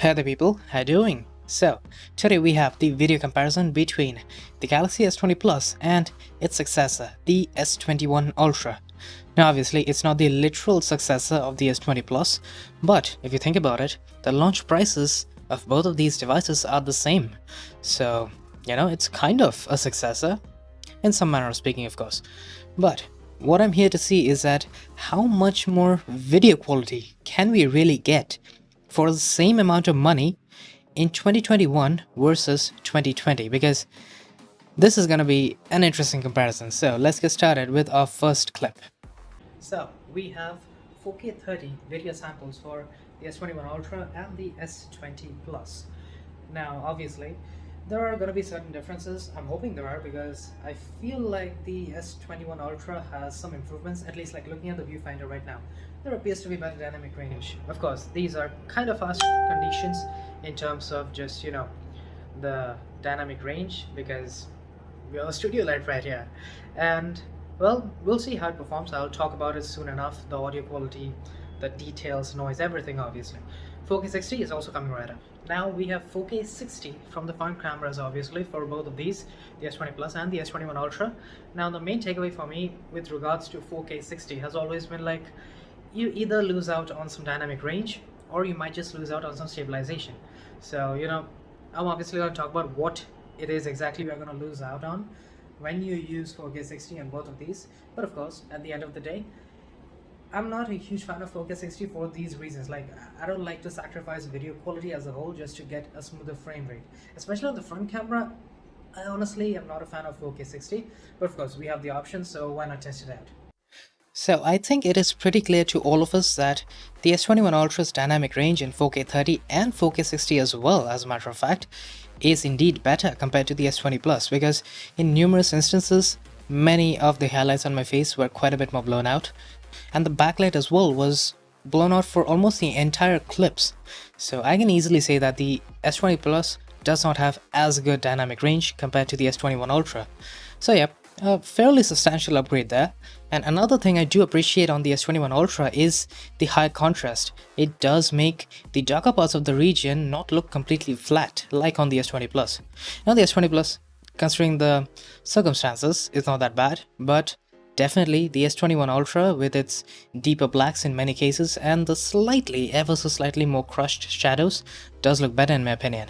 Hey there people, how you doing? So, today we have the video comparison between the Galaxy S20 Plus and its successor, the S21 Ultra. Now obviously it's not the literal successor of the S20 Plus, but if you think about it, the launch prices of both of these devices are the same. So, it's kind of a successor, in some manner of speaking of course. But what I'm here to see is that how much more video quality can we really get for the same amount of money in 2021 versus 2020, because this is going to be an interesting comparison. So let's get started with our first clip. So we have 4K 30 video samples for the S21 Ultra and the S20 Plus. Now obviously there are going to be certain differences. I'm hoping there are, because I feel like the S21 Ultra has some improvements, at least like looking at the viewfinder right now. There appears to be better dynamic range. Of course, these are kind of harsh conditions in terms of just, the dynamic range, because we have a studio light right here. And well, we'll see how it performs. I'll talk about it soon enough. The audio quality, the details, noise, everything obviously. 4K 60 is also coming right up. Now we have 4K 60 from the front cameras obviously for both of these, the S20 Plus and the S21 Ultra. Now the main takeaway for me with regards to 4K 60 has always been like, you either lose out on some dynamic range or you might just lose out on some stabilization. So I'm obviously going to talk about what it is exactly we're going to lose out on when you use 4K 60 on both of these. But of course, at the end of the day, I'm not a huge fan of 4K 60 for these reasons. Like, I don't like to sacrifice video quality as a whole just to get a smoother frame rate, especially on the front camera. I honestly am not a fan of 4K 60, but of course we have the option, so why not test it out? So I think it is pretty clear to all of us that the S21 Ultra's dynamic range in 4K 30 and 4K 60 as well, as a matter of fact, is indeed better compared to the S20 Plus, because in numerous instances, many of the highlights on my face were quite a bit more blown out, and the backlight as well was blown out for almost the entire clips. So I can easily say that the S20 Plus does not have as good dynamic range compared to the S21 Ultra. So yeah, a fairly substantial upgrade there. And another thing I do appreciate on the S21 Ultra is the high contrast. It does make the darker parts of the region not look completely flat like on the S20 Plus. Now the S20 Plus, considering the circumstances, is not that bad, but definitely the S21 Ultra with its deeper blacks in many cases and the ever so slightly more crushed shadows does look better in my opinion.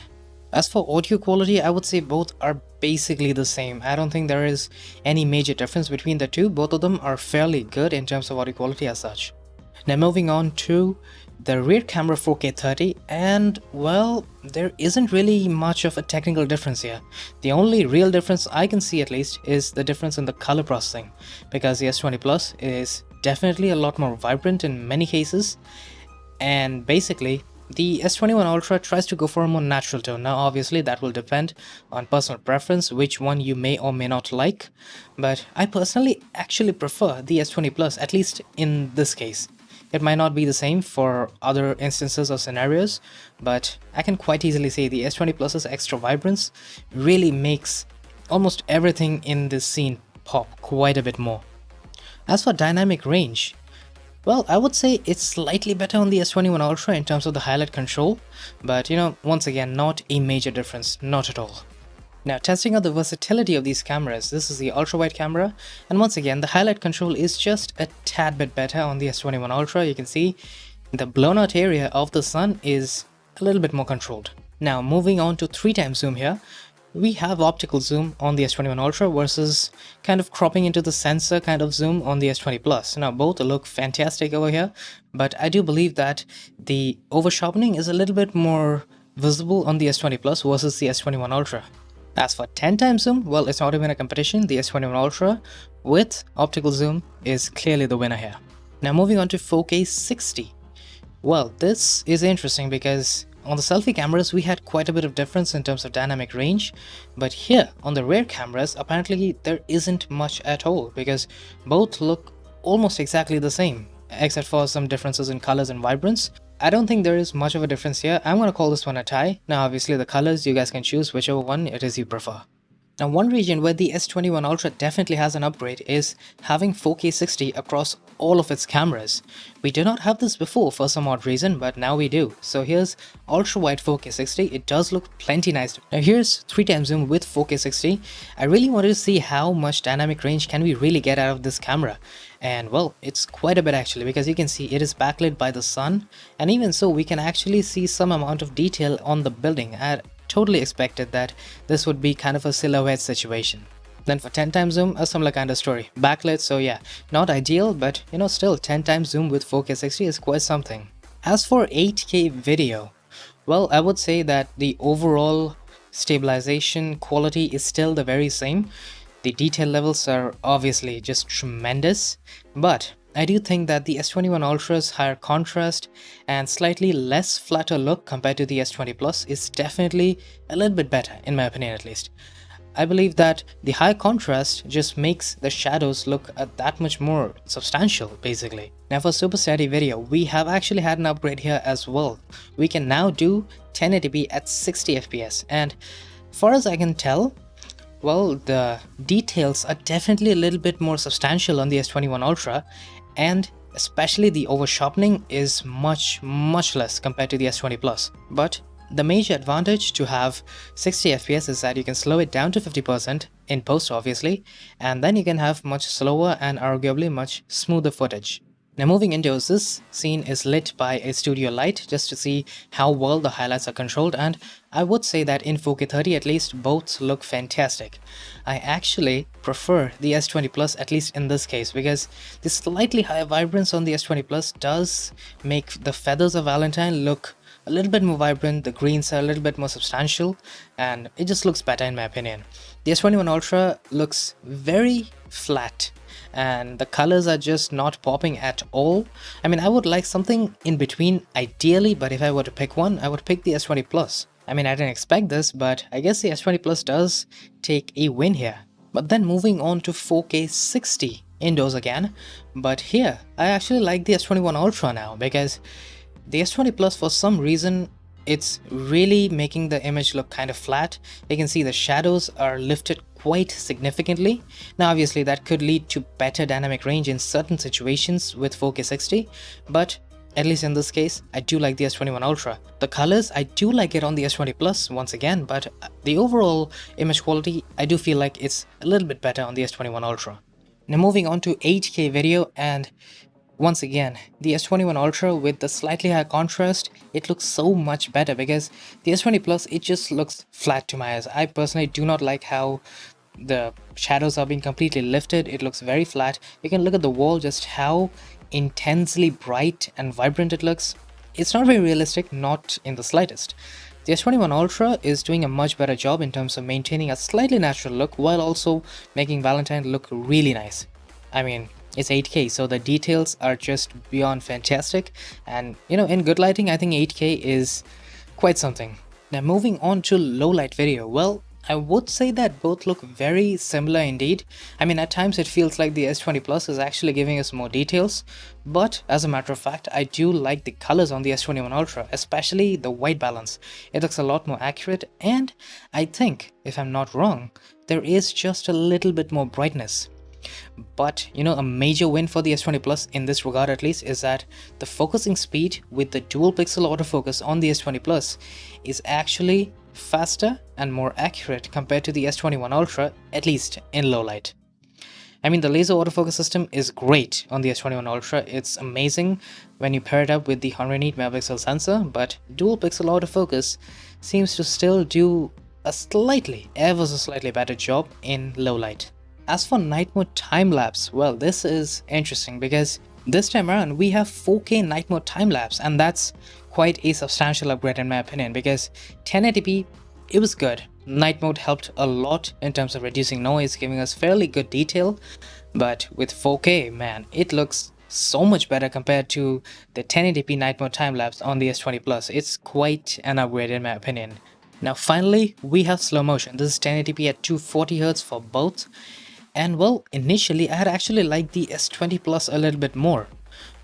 As for audio quality, I would say both are basically the same. I don't think there is any major difference between the two. Both of them are fairly good in terms of audio quality as such. Now moving on to the rear camera 4K 30, and well, there isn't really much of a technical difference here. The only real difference I can see at least is the difference in the color processing, because the S20 Plus is definitely a lot more vibrant in many cases, and basically the S21 Ultra tries to go for a more natural tone. Now obviously that will depend on personal preference, which one you may or may not like, but I personally actually prefer the S20 Plus, at least in this case. It might not be the same for other instances or scenarios, but I can quite easily say the S20 Plus's extra vibrance really makes almost everything in this scene pop quite a bit more. As for dynamic range, well, I would say it's slightly better on the S21 Ultra in terms of the highlight control, but once again, not a major difference, not at all. Now, testing out the versatility of these cameras, this is the ultra-wide camera, and once again, the highlight control is just a tad bit better on the S21 Ultra. You can see the blown out area of the sun is a little bit more controlled. Now, moving on to 3x zoom here, we have optical zoom on the S21 Ultra versus kind of cropping into the sensor kind of zoom on the S20 Plus. Now both look fantastic over here, but I do believe that the over-sharpening is a little bit more visible on the S20 Plus versus the S21 Ultra. As for 10x zoom, well, it's not even a competition. The S21 Ultra with optical zoom is clearly the winner here. Now moving on to 4K 60. Well, this is interesting because on the selfie cameras, we had quite a bit of difference in terms of dynamic range, but here on the rear cameras, apparently there isn't much at all, because both look almost exactly the same, except for some differences in colors and vibrance. I don't think there is much of a difference here. I'm going to call this one a tie. Now obviously the colors, you guys can choose whichever one it is you prefer. Now, one region where the S21 Ultra definitely has an upgrade is having 4K 60 across all of its cameras. We did not have this before for some odd reason, but now we do. So here's ultra wide 4K 60. It does look plenty nice. Now here's 3x zoom with 4K 60. I really wanted to see how much dynamic range can we really get out of this camera. And well, it's quite a bit actually, because you can see it is backlit by the sun, and even so we can actually see some amount of detail on the building. I totally expected that this would be kind of a silhouette situation. Then for 10 times zoom, a similar kind of story. Backlit, so yeah, not ideal, but still 10 times zoom with 4K 60 is quite something. As for 8K video, well, I would say that the overall stabilization quality is still the very same. The detail levels are obviously just tremendous, but I do think that the S21 Ultra's higher contrast and slightly less flatter look compared to the S20 Plus is definitely a little bit better, in my opinion at least. I believe that the high contrast just makes the shadows look that much more substantial, basically. Now for super steady video, we have actually had an upgrade here as well. We can now do 1080p at 60 fps, and far as I can tell, well, the details are definitely a little bit more substantial on the S21 Ultra, and especially the over sharpening is much less compared to the S20 Plus. But the major advantage to have 60 fps is that you can slow it down to 50% in post obviously, and then you can have much slower and arguably much smoother footage. Now moving indoors, this scene is lit by a studio light just to see how well the highlights are controlled, and I would say that in 4K 30 at least both look fantastic. I actually prefer the S20 Plus, at least in this case, because the slightly higher vibrance on the S20 Plus does make the feathers of Valentine look a little bit more vibrant, the greens are a little bit more substantial, and it just looks better in my opinion. The S21 Ultra looks very flat, and the colors are just not popping at all. I mean, I would like something in between ideally, but if I were to pick one, I would pick the S20 Plus. I mean, I didn't expect this, but I guess the S20 Plus does take a win here. But then moving on to 4K 60 indoors again, but here I actually like the S21 Ultra now, because the S20 Plus, for some reason, it's really making the image look kind of flat. You can see the shadows are lifted quite significantly. Now obviously that could lead to better dynamic range in certain situations with 4K 60, but at least in this case, I do like the S21 Ultra. The colors, I do like it on the S20 Plus once again, but the overall image quality, I do feel like it's a little bit better on the S21 Ultra. Now moving on to 8K video, and once again, the S21 Ultra with the slightly higher contrast, it looks so much better, because the S20 Plus, it just looks flat to my eyes. I personally do not like how the shadows are being completely lifted. It looks very flat. You can look at the wall, just how intensely bright and vibrant it looks. It's not very realistic, not in the slightest. The S21 Ultra is doing a much better job in terms of maintaining a slightly natural look while also making Valentine look really nice. I mean, it's 8K, so the details are just beyond fantastic, and in good lighting, I think 8K is quite something. Now moving on to low light video, well, I would say that both look very similar indeed. I mean, at times it feels like the S20 Plus is actually giving us more details, but as a matter of fact, I do like the colors on the S21 Ultra, especially the white balance. It looks a lot more accurate, and I think, if I'm not wrong, there is just a little bit more brightness. But a major win for the S20 Plus in this regard at least is that the focusing speed with the dual pixel autofocus on the S20 Plus is actually faster and more accurate compared to the S21 Ultra, at least in low light. I mean, the laser autofocus system is great on the S21 Ultra. It's amazing when you pair it up with the 108 megapixel sensor, but dual pixel autofocus seems to still do a ever so slightly better job in low light. As for night mode time-lapse, well, this is interesting because this time around we have 4K night mode time-lapse, and that's quite a substantial upgrade in my opinion, because 1080p, it was good. Night mode helped a lot in terms of reducing noise, giving us fairly good detail, but with 4K, man, it looks so much better compared to the 1080p night mode time-lapse on the S20 Plus. It's quite an upgrade in my opinion. Now finally, we have slow motion. This is 1080p at 240Hz for both. And well, initially I had actually liked the S20 Plus a little bit more,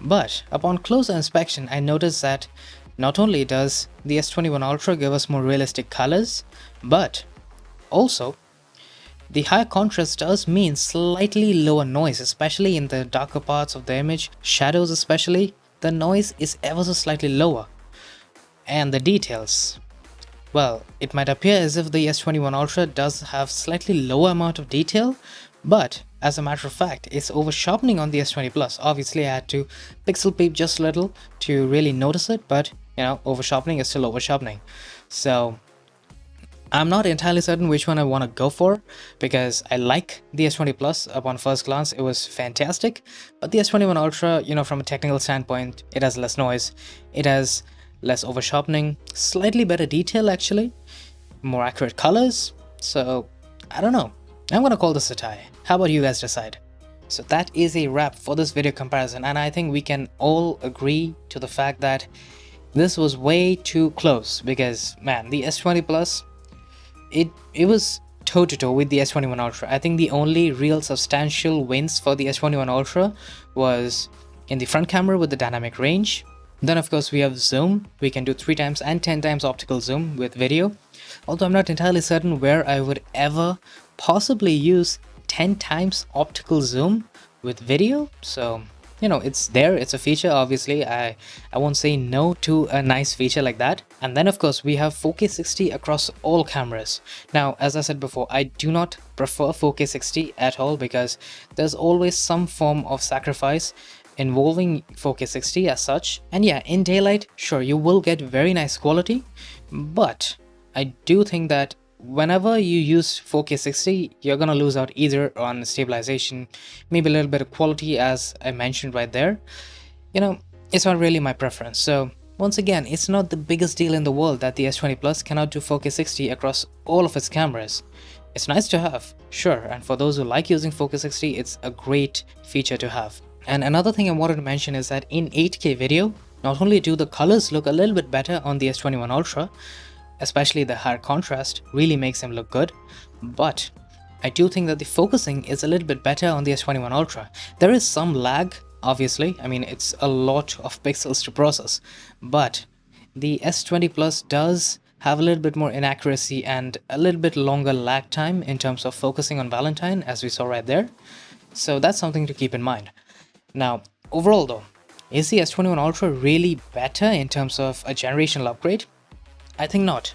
but upon closer inspection I noticed that not only does the S21 Ultra give us more realistic colors, but also the higher contrast does mean slightly lower noise, especially in the darker parts of the image, shadows especially, the noise is ever so slightly lower. And the details. Well, it might appear as if the S21 Ultra does have slightly lower amount of detail, but as a matter of fact, it's over sharpening on the S20 Plus. Obviously, I had to pixel peep just a little to really notice it, but over sharpening is still over sharpening. So I'm not entirely certain which one I want to go for, because I like the S20 Plus. Upon first glance, it was fantastic, but the S21 Ultra, from a technical standpoint, it has less noise, it has less over sharpening, slightly better detail actually, more accurate colors. So I don't know, I'm gonna call this a tie. How about you guys decide? So that is a wrap for this video comparison, and I think we can all agree to the fact that this was way too close, because man, the S20 Plus, it was toe-to-toe with the S21 Ultra. I think the only real substantial wins for the S21 Ultra was in the front camera with the dynamic range. Then of course we have zoom. We can do 3 times and 10 times optical zoom with video. Although I'm not entirely certain where I would ever possibly use 10 times optical zoom with video. So, it's there, it's a feature, obviously. I won't say no to a nice feature like that. And then of course we have 4K 60 across all cameras. Now, as I said before, I do not prefer 4K 60 at all, because there's always some form of sacrifice involving 4K 60 as such. And yeah, in daylight, sure, you will get very nice quality, but I do think that whenever you use 4K 60, you're gonna lose out either on stabilization, maybe a little bit of quality, as I mentioned right there. It's not really my preference. So once again, it's not the biggest deal in the world that the S20 Plus cannot do 4K 60 across all of its cameras. It's nice to have, sure, and for those who like using 4K 60, it's a great feature to have. And another thing I wanted to mention is that in 8K video, not only do the colors look a little bit better on the S21 Ultra, especially the higher contrast really makes them look good, but I do think that the focusing is a little bit better on the S21 Ultra. There is some lag, obviously. I mean, it's a lot of pixels to process, but the S20 Plus does have a little bit more inaccuracy and a little bit longer lag time in terms of focusing on Valentine, as we saw right there. So that's something to keep in mind. Now, overall though, is the S21 Ultra really better in terms of a generational upgrade? I think not.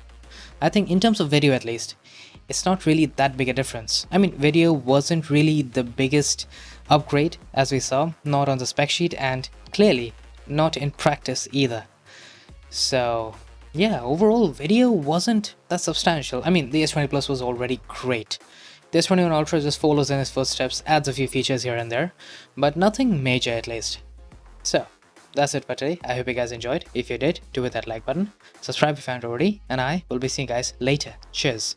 I think in terms of video at least, it's not really that big a difference. I mean, video wasn't really the biggest upgrade, as we saw, not on the spec sheet, and clearly not in practice either. So yeah, overall video wasn't that substantial. I mean, the S20 Plus was already great. The S21 Ultra just follows in its footsteps, adds a few features here and there, but nothing major at least. So that's it for today. I hope you guys enjoyed. If you did, do hit that like button, subscribe if you haven't already, and I will be seeing you guys later. Cheers.